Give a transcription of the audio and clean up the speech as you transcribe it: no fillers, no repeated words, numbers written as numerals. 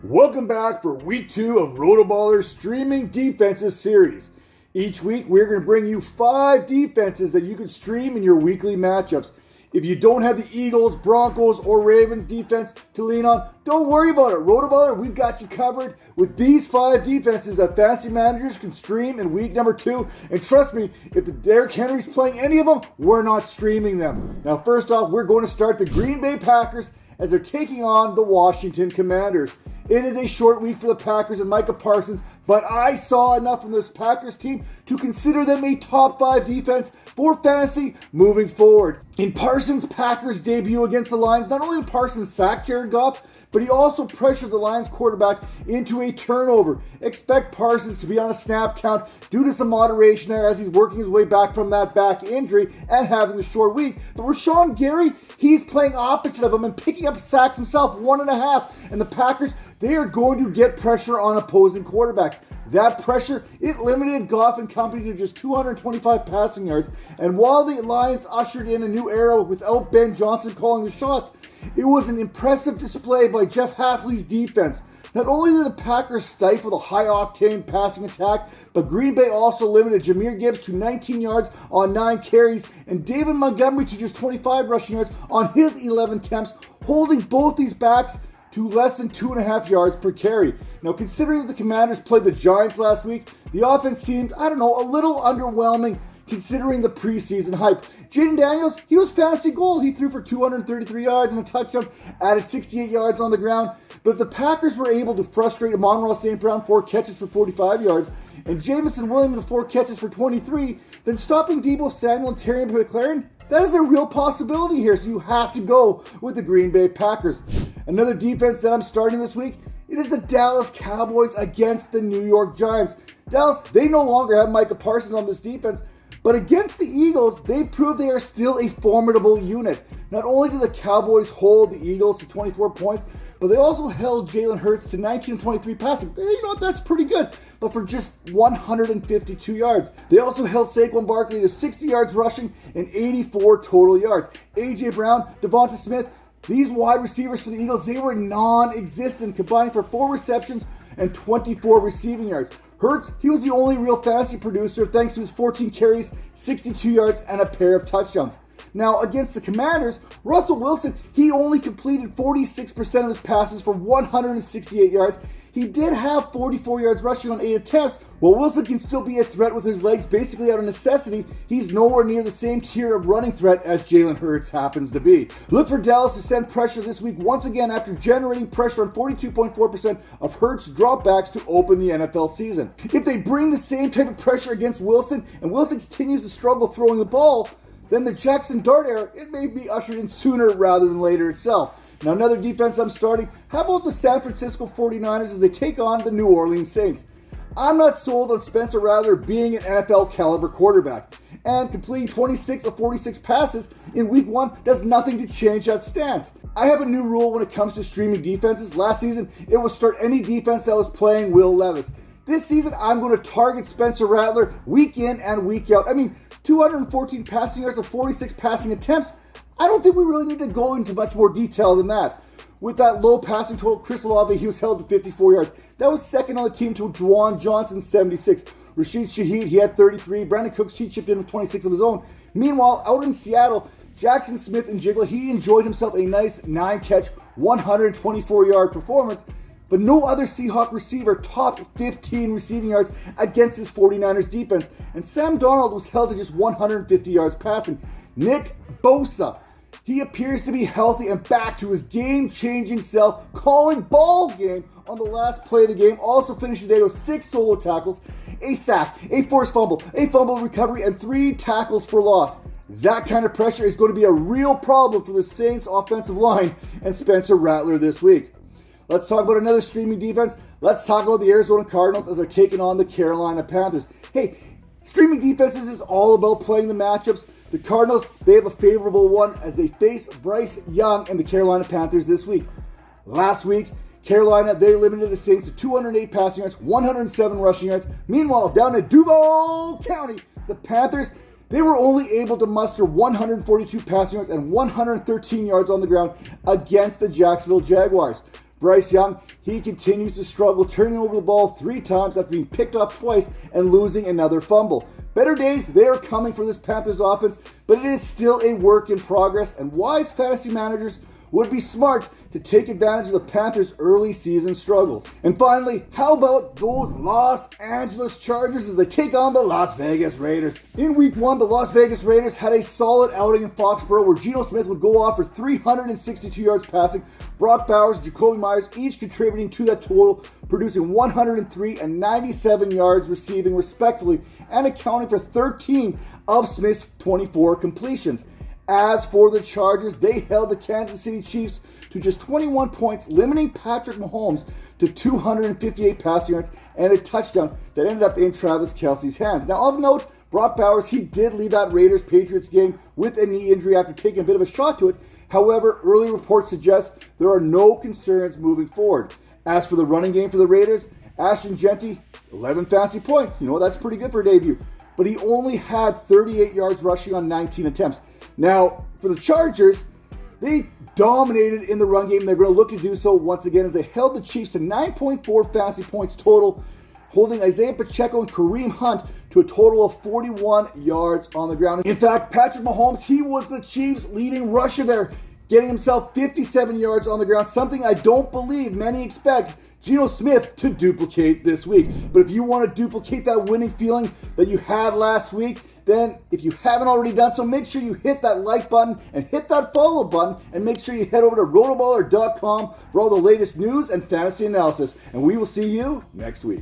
Welcome back for week 2 of RotoBaller's Streaming Defenses series. Each week, we're going to bring you 5 defenses that you can stream in your weekly matchups. If you don't have the Eagles, Broncos, or Ravens defense to lean on, don't worry about it. RotoBaller, we've got you covered with these 5 defenses that fantasy managers can stream in week number 2. And trust me, if the Derrick Henry's playing any of them, we're not streaming them. Now, first off, we're going to start the Green Bay Packers as they're taking on the Washington Commanders. It is a short week for the Packers and Micah Parsons, but I saw enough from this Packers team to consider them a top 5 defense for fantasy moving forward. In Parsons' Packers debut against the Lions, not only did Parsons sack Jared Goff, but he also pressured the Lions quarterback into a turnover. Expect Parsons to be on a snap count due to some moderation there as he's working his way back from that back injury and having the short week. But Rashawn Gary, he's playing opposite of him and picking up sacks himself, 1.5. And the Packers, they are going to get pressure on opposing quarterbacks. That pressure, it limited Goff and company to just 225 passing yards. And while the Lions ushered in a new era without Ben Johnson calling the shots, it was an impressive display by Jeff Hafley's defense. Not only did the Packers stifle the high-octane passing attack, but Green Bay also limited Jahmyr Gibbs to 19 yards on 9 carries and David Montgomery to just 25 rushing yards on his 11 attempts, holding both these backs to less than 2.5 yards per carry. Now, considering that the Commanders played the Giants last week, the offense seemed, a little underwhelming considering the preseason hype. Jaden Daniels, he was fantasy gold. He threw for 233 yards and a touchdown, added 68 yards on the ground. But if the Packers were able to frustrate Amon-Ra St. Brown, 4 catches for 45 yards, and Jamison Williams with 4 catches for 23, then stopping Deebo Samuel and Terry McLaurin, that is a real possibility here, so you have to go with the Green Bay Packers. Another defense that I'm starting this week, it is the Dallas Cowboys against the New York Giants. Dallas, they no longer have Micah Parsons on this defense, but against the Eagles, they proved they are still a formidable unit. Not only did the Cowboys hold the Eagles to 24 points, but they also held Jalen Hurts to 19 and 23 passing. You know what, that's pretty good, but for just 152 yards. They also held Saquon Barkley to 60 yards rushing and 84 total yards. A.J. Brown, Devonta Smith, these wide receivers for the Eagles, they were non-existent, combining for 4 receptions and 24 receiving yards. Hurts, he was the only real fantasy producer thanks to his 14 carries, 62 yards, and a pair of touchdowns. Now, against the Commanders, Russell Wilson, he only completed 46% of his passes for 168 yards. He did have 44 yards rushing on 8 attempts. While Wilson can still be a threat with his legs basically out of necessity, he's nowhere near the same tier of running threat as Jalen Hurts happens to be. Look for Dallas to send pressure this week once again after generating pressure on 42.4% of Hurts dropbacks to open the NFL season. If they bring the same type of pressure against Wilson, and Wilson continues to struggle throwing the ball, then the Jackson Dart era, it may be ushered in sooner rather than later itself. Now, another defense I'm starting, how about the San Francisco 49ers as they take on the New Orleans Saints? I'm not sold on Spencer Rattler being an NFL caliber quarterback, and completing 26 of 46 passes in week 1 does nothing to change that stance. I have a new rule when it comes to streaming defenses. Last season, it was start any defense that was playing Will Levis. This season, I'm going to target Spencer Rattler week in and week out. 214 passing yards and 46 passing attempts. I don't think we really need to go into much more detail than that. With that low passing total, Chris Olave, he was held to 54 yards. That was second on the team to Juwan Johnson, 76. Rashid Shaheed, he had 33. Brandon Cooks, he chipped in with 26 of his own. Meanwhile, out in Seattle, Jackson Smith and Jigla, he enjoyed himself a nice 9-catch, 124-yard performance. But no other Seahawk receiver topped 15 receiving yards against his 49ers defense. And Sam Darnold was held to just 150 yards passing. Nick Bosa, he appears to be healthy and back to his game-changing self, calling ball game on the last play of the game. Also finished the day with 6 solo tackles, a sack, a forced fumble, a fumble recovery, and 3 tackles for loss. That kind of pressure is going to be a real problem for the Saints offensive line and Spencer Rattler this week. Let's talk about another streaming defense. Let's talk about the Arizona Cardinals as they're taking on the Carolina Panthers. Hey, streaming defenses is all about playing the matchups. The Cardinals, they have a favorable one as they face Bryce Young and the Carolina Panthers this week. Last week, Carolina, they limited the Saints to 208 passing yards, 107 rushing yards. Meanwhile, down in Duval County, the Panthers, they were only able to muster 142 passing yards and 113 yards on the ground against the Jacksonville Jaguars. Bryce Young, he continues to struggle, turning over the ball 3 times after being picked off twice and losing another fumble. Better days, they are coming for this Panthers offense, but it is still a work in progress, and wise fantasy managers would be smart to take advantage of the Panthers' early season struggles. And finally, how about those Los Angeles Chargers as they take on the Las Vegas Raiders? In Week 1, the Las Vegas Raiders had a solid outing in Foxborough where Geno Smith would go off for 362 yards passing, Brock Bowers and Jacoby Myers each contributing to that total, producing 103 and 97 yards receiving respectively, and accounting for 13 of Smith's 24 completions. As for the Chargers, they held the Kansas City Chiefs to just 21 points, limiting Patrick Mahomes to 258 passing yards and a touchdown that ended up in Travis Kelce's hands. Now, of note, Brock Bowers, he did leave that Raiders-Patriots game with a knee injury after taking a bit of a shot to it. However, early reports suggest there are no concerns moving forward. As for the running game for the Raiders, Ashton Jeanty, 11 fantasy points. You know, that's pretty good for a debut. But he only had 38 yards rushing on 19 attempts. Now, for the Chargers, they dominated in the run game. They're going to look to do so once again as they held the Chiefs to 9.4 fantasy points total, holding Isaiah Pacheco and Kareem Hunt to a total of 41 yards on the ground. In fact, Patrick Mahomes, he was the Chiefs' leading rusher there, getting himself 57 yards on the ground, something I don't believe many expect Geno Smith to duplicate this week. But if you want to duplicate that winning feeling that you had last week, then if you haven't already done so, make sure you hit that like button and hit that follow button, and make sure you head over to RotoBaller.com for all the latest news and fantasy analysis. And we will see you next week.